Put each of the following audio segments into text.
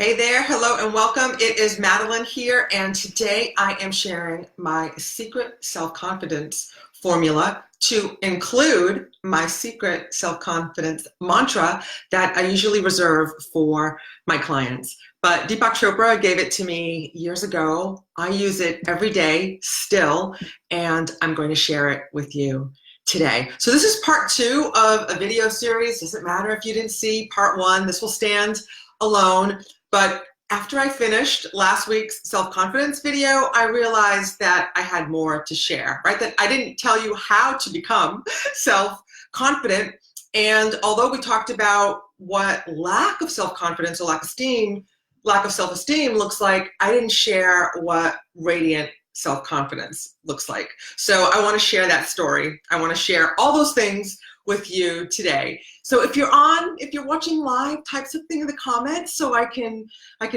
Hey there, hello and welcome. It is Madeline here, and today I am sharing my secret self-confidence formula to include my secret self-confidence mantra that I usually reserve for my clients. But Deepak Chopra gave it to me years ago. I use it every day still, and I'm going to share it with you today. So this is part two of a video series. Doesn't matter if you didn't see part one. This will stand alone. But after I finished last week's self-confidence video, I realized that I had more to share, right? That I didn't tell you how to become self-confident. And although we talked about what lack of self-confidence or lack of self-esteem looks like, I didn't share what radiant self-confidence looks like. So I want to share that story. I want to share all those things with you today. So if you're watching live, type something in the comments so I can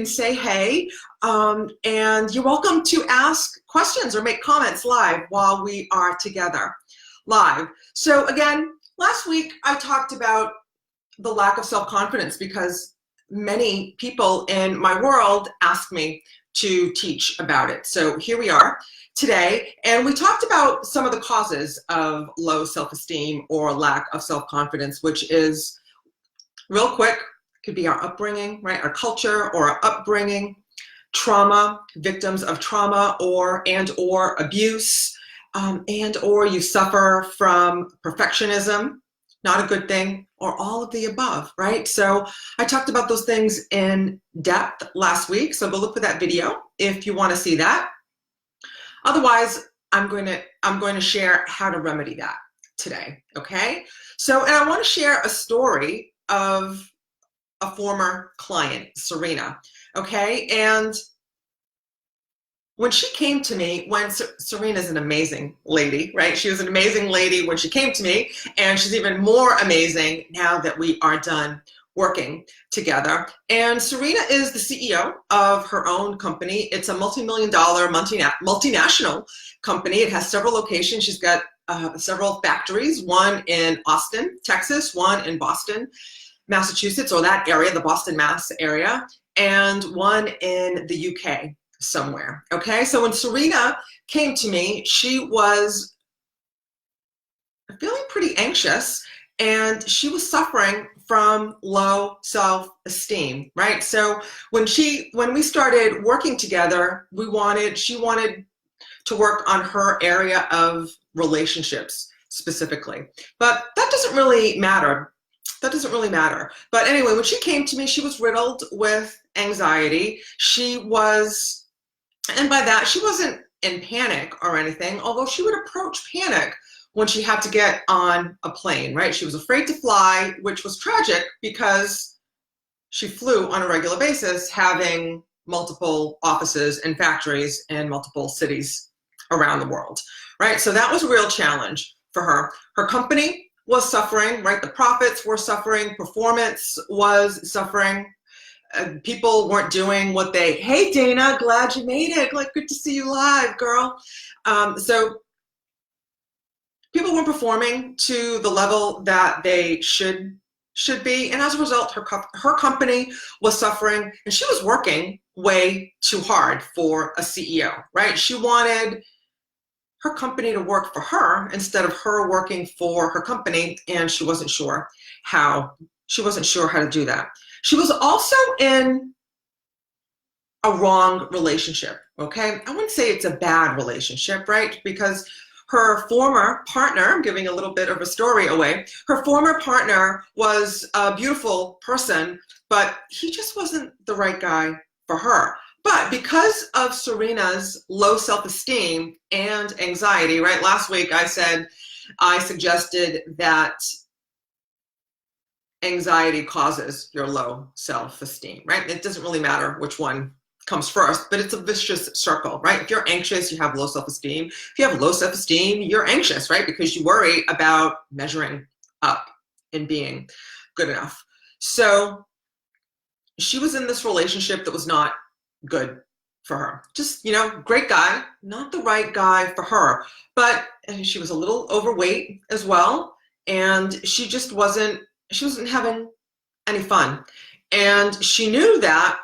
say hey, and you're welcome to ask questions or make comments live while we are together live. So again, last week I talked about the lack of self-confidence because many people in my world ask me to teach about it. So here we are today, and we talked about some of the causes of low self-esteem or lack of self-confidence, which is, real quick, could be our upbringing, right? Our culture or our upbringing, trauma, victims of trauma or abuse, and or you suffer from perfectionism, not a good thing, or all of the above, right? So I talked about those things in depth last week, so go look for that video if you want to see that. Otherwise, I'm going to share how to remedy that today, okay? So, and I want to share a story of a former client, Serena, okay? And when she came to me, Serena's an amazing lady, right? She was an amazing lady when she came to me, and she's even more amazing now that we are done working together. And Serena is the CEO of her own company. It's a multi-million-dollar multinational company. It has several locations. She's got several factories, one in Austin, Texas, one in Boston, Massachusetts, or that area, the Boston, Mass area, and one in the UK somewhere, okay? So when Serena came to me, she was feeling pretty anxious, and she was suffering from low self-esteem, right? So when we started working together, she wanted to work on her area of relationships specifically. But that doesn't really matter. That doesn't really matter. But anyway, when she came to me, she was riddled with anxiety. And by that, she wasn't in panic or anything, although she would approach panic when she had to get on a plane, right? She was afraid to fly, which was tragic because she flew on a regular basis, having multiple offices and factories in multiple cities around the world, right? So that was a real challenge for her. Her company was suffering, right? The profits were suffering, performance was suffering. People weren't doing hey Dana, glad you made it. Like, good to see you live, girl. So people weren't performing to the level that they should be. And as a result, her company was suffering, and she was working way too hard for a CEO, right? She wanted her company to work for her instead of her working for her company, and she wasn't sure how to do that. She was also in a wrong relationship, okay? I wouldn't say it's a bad relationship, right? Because her former partner, I'm giving a little bit of a story away, her former partner was a beautiful person, but he just wasn't the right guy for her. But because of Serena's low self-esteem and anxiety, right? Last week I suggested that anxiety causes your low self-esteem, right? It doesn't really matter which one comes first, but it's a vicious circle, right? If you're anxious, you have low self-esteem. If you have low self-esteem, you're anxious, right? Because you worry about measuring up and being good enough. So she was in this relationship that was not good for her. Just, great guy, not the right guy for her. But she was a little overweight as well, and she wasn't having any fun. And she knew that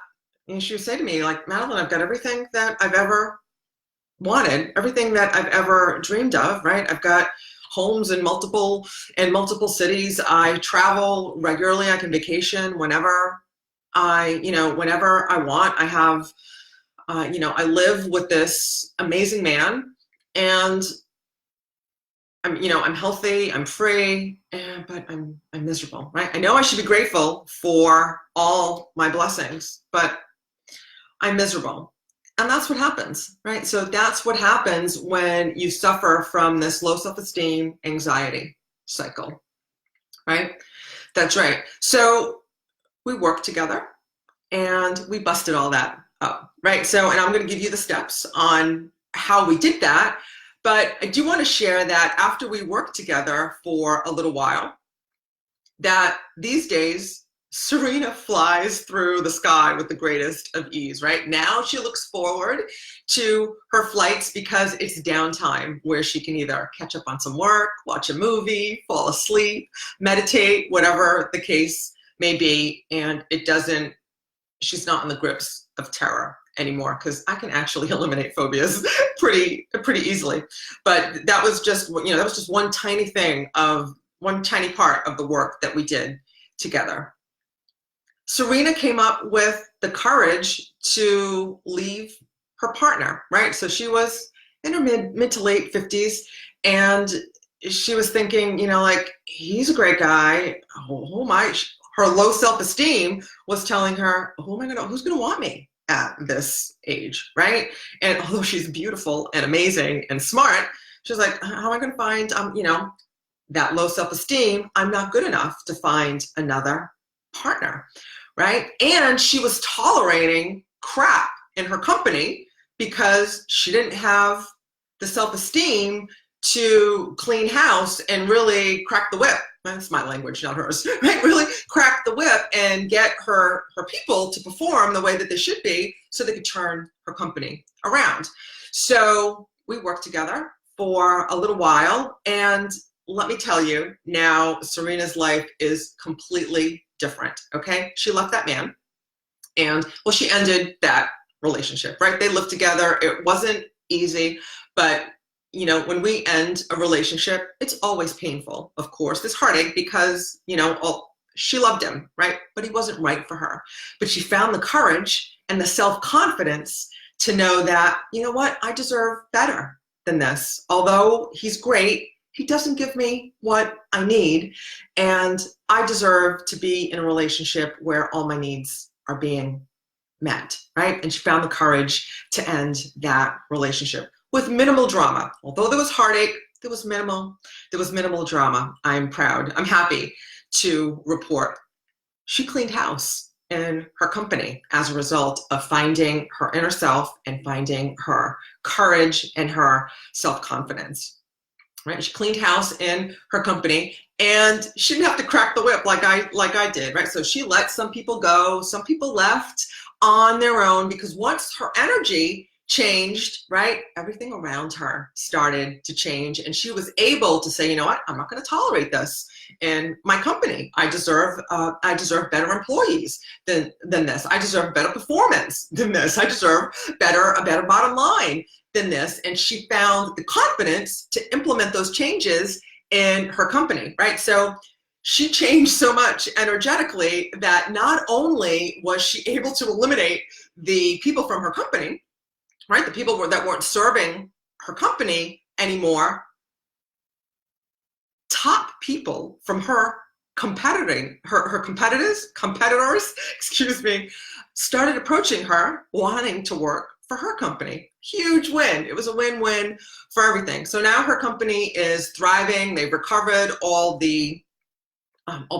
and she would say to me, like, Madeline, I've got everything that I've ever wanted, everything that I've ever dreamed of, right? I've got homes in multiple cities. I travel regularly. I can vacation whenever whenever I want. I have, I live with this amazing man, and I'm healthy, I'm free, but I'm miserable, right? I know I should be grateful for all my blessings, but I'm miserable. And that's what happens, right? So that's what happens when you suffer from this low self-esteem, anxiety cycle, right? That's right. So we worked together and we busted all that up, right? So, and I'm going to give you the steps on how we did that. But I do want to share that after we worked together for a little while, that these days, Serena flies through the sky with the greatest of ease, right? Now she looks forward to her flights because it's downtime where she can either catch up on some work, watch a movie, fall asleep, meditate, whatever the case may be. And she's not in the grips of terror anymore, because I can actually eliminate phobias pretty easily. But that was just, one tiny part of the work that we did together. Serena came up with the courage to leave her partner, right? So she was in her mid to late 50s, and she was thinking, like, he's a great guy. Oh my, her low self-esteem was telling her, who's gonna want me at this age, right? And although she's beautiful and amazing and smart, she's like, how am I gonna find, that low self-esteem? I'm not good enough to find another partner, right? And she was tolerating crap in her company because she didn't have the self-esteem to clean house and really crack the whip. That's my language, not hers, right? Really crack the whip and get her people to perform the way that they should be so they could turn her company around. So we worked together for a little while, and let me tell you, now Serena's life is completely different, okay? She left that man, and, well, she ended that relationship, right? They lived together. It wasn't easy, but when we end a relationship, it's always painful, of course. There's heartache because, she loved him, right? But he wasn't right for her. But she found the courage and the self-confidence to know that, I deserve better than this. Although he's great, he doesn't give me what I need, and I deserve to be in a relationship where all my needs are being met, right? And she found the courage to end that relationship with minimal drama. Although there was heartache, there was minimal drama. I'm proud. I'm happy to report she cleaned house in her company as a result of finding her inner self and finding her courage and her self-confidence. Right? She cleaned house in her company, and she didn't have to crack the whip like I did, right? So she let some people go. Some people left on their own, because once her energy changed, right, everything around her started to change, and she was able to say, I'm not going to tolerate this in my company. I deserve better employees than this. I deserve better performance than this. I deserve a better bottom line than this. And she found the confidence to implement those changes in her company, right? So she changed so much energetically that not only was she able to eliminate the people from her company, right, the people that weren't serving her company anymore, top people from her competitors, excuse me, started approaching her wanting to work for her company. Huge win. It was a win-win for everything. So now her company is thriving. They've recovered all the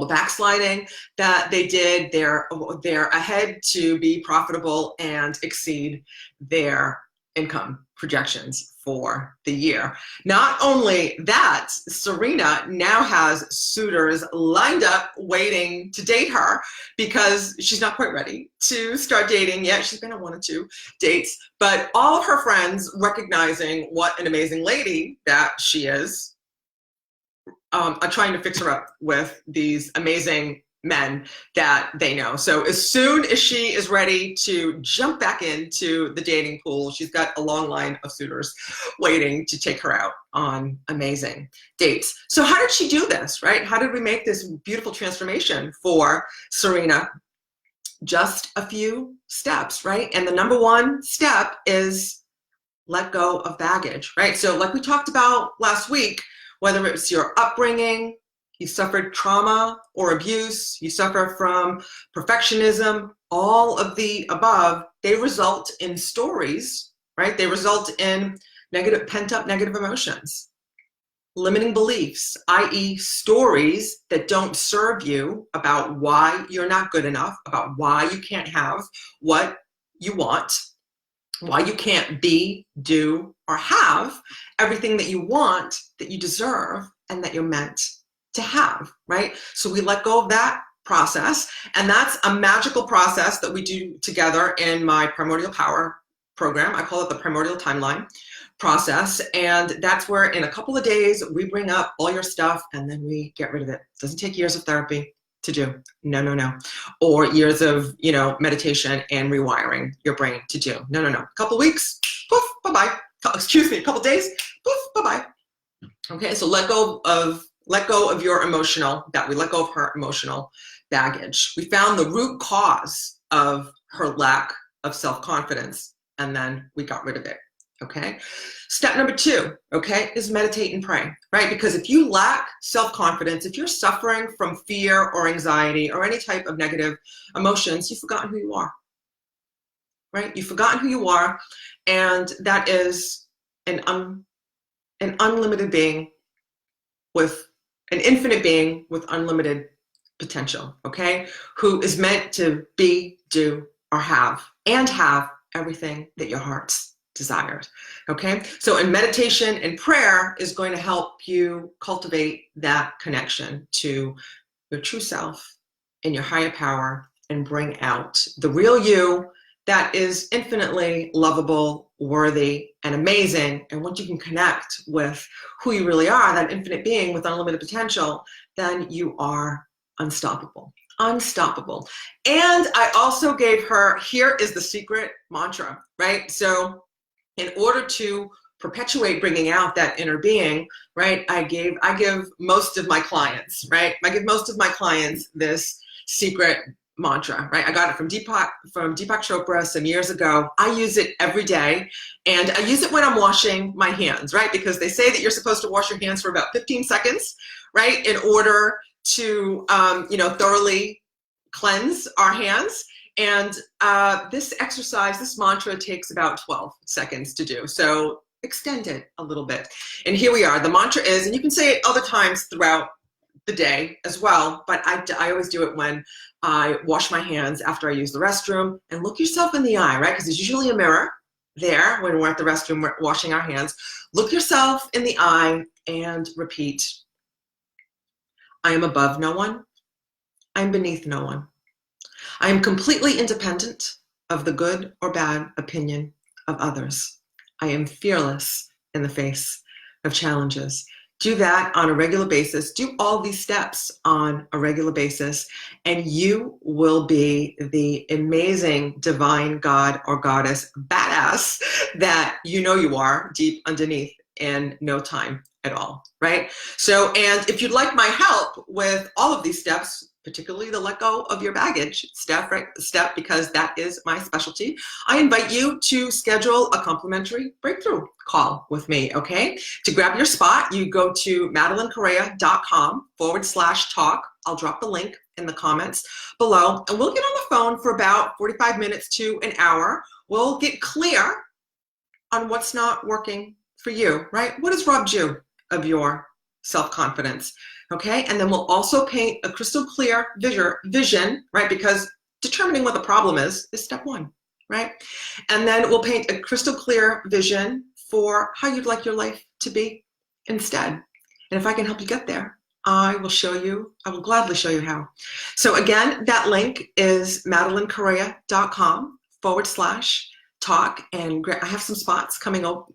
backsliding that they did. They're ahead to be profitable and exceed their income projections for the year. Not only that, Serena now has suitors lined up waiting to date her, because she's not quite ready to start dating yet. She's been on 1 or 2 dates, but all of her friends, recognizing what an amazing lady that she is, are trying to fix her up with these amazing men that they know. So as soon as she is ready to jump back into the dating pool, she's got a long line of suitors waiting to take her out on amazing dates. So how did she do this, right? How did we make this beautiful transformation for Serena? Just a few steps, right? And the number one step is let go of baggage, right? So like we talked about last week, whether it's your upbringing, you suffered trauma or abuse, you suffer from perfectionism, all of the above, they result in stories, right? They result in negative, pent-up negative emotions, limiting beliefs, i.e. stories that don't serve you about why you're not good enough, about why you can't have what you want, why you can't be, do, or have everything that you want, that you deserve, and that you're meant to have, right? So we let go of that process, and that's a magical process that we do together in my Primordial Power program. I call it the Primordial Timeline process, and that's where in a couple of days we bring up all your stuff and then we get rid of it. It doesn't take years of therapy to do. No. Or years of, meditation and rewiring your brain to do. No. A couple weeks, poof, bye-bye. Excuse me, a couple days, poof, bye-bye. Okay, so let go of your emotional, we let go of her emotional baggage. We found the root cause of her lack of self-confidence, and then we got rid of it. Okay. Step number 2, okay, is meditate and pray, right? Because if you lack self-confidence, if you're suffering from fear or anxiety or any type of negative emotions, you've forgotten who you are, right? You've forgotten who you are, and that is an unlimited being with an infinite being with unlimited potential, okay? Who is meant to be, do, or have everything that your heart's desired, okay? So in meditation and prayer is going to help you cultivate that connection to your true self and your higher power and bring out the real you that is infinitely lovable, worthy, and amazing. And once you can connect with who you really are, that infinite being with unlimited potential, then you are unstoppable. Unstoppable. And I also gave her, here is the secret mantra, right? So in order to perpetuate bringing out that inner being, right, I give most of my clients, right? I give most of my clients this secret mantra, right? I got it from Deepak Chopra some years ago. I use it every day, and I use it when I'm washing my hands, right? Because they say that you're supposed to wash your hands for about 15 seconds, right? In order to, thoroughly cleanse our hands. And this exercise, this mantra takes about 12 seconds to do. So extend it a little bit. And here we are. The mantra is, and you can say it other times throughout the day as well, but I always do it when I wash my hands after I use the restroom. And look yourself in the eye, right? Because there's usually a mirror there when we're at the restroom, we're washing our hands. Look yourself in the eye and repeat, I am above no one. I am beneath no one. I am completely independent of the good or bad opinion of others. I am fearless in the face of challenges. Do that on a regular basis. Do all these steps on a regular basis, and you will be the amazing divine God or goddess badass that you know you are deep underneath in no time at all, right? So, and if you'd like my help with all of these steps, particularly the let go of your baggage step, because that is my specialty, I invite you to schedule a complimentary breakthrough call with me, okay? To grab your spot, you go to MadeleineCorrea.com/talk. I'll drop the link in the comments below, and we'll get on the phone for about 45 minutes to an hour. We'll get clear on what's not working for you, right? What has robbed you of your self-confidence? Okay, and then we'll also paint a crystal clear vision, right? Because determining what the problem is step 1, right? And then we'll paint a crystal clear vision for how you'd like your life to be instead. And if I can help you get there, I will gladly show you how. So again, that link is MadeleineCorrea.com/talk, and I have some spots coming up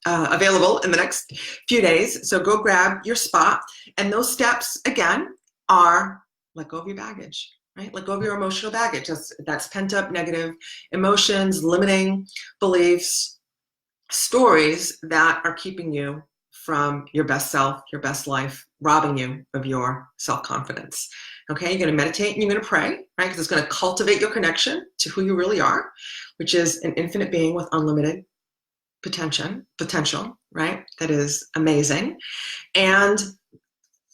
available in the next few days. So go grab your spot. And those steps, again, are let go of your baggage, right? Let go of your emotional baggage. That's pent up negative emotions, limiting beliefs, stories that are keeping you from your best self, your best life, robbing you of your self-confidence. Okay, you're going to meditate and you're going to pray, right? Because it's going to cultivate your connection to who you really are, which is an infinite being with unlimited potential, right? That is amazing. And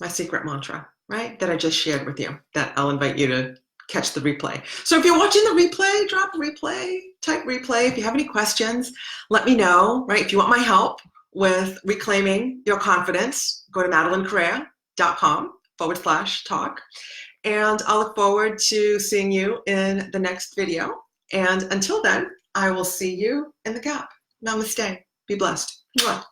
my secret mantra, right? That I just shared with you, that I'll invite you to catch the replay. So if you're watching the replay, drop replay, type replay. If you have any questions, let me know, right? If you want my help with reclaiming your confidence, go to MadeleineCorrea.com/talk. And I'll look forward to seeing you in the next video. And until then, I will see you in the gap. Namaste. Be blessed. Mwah.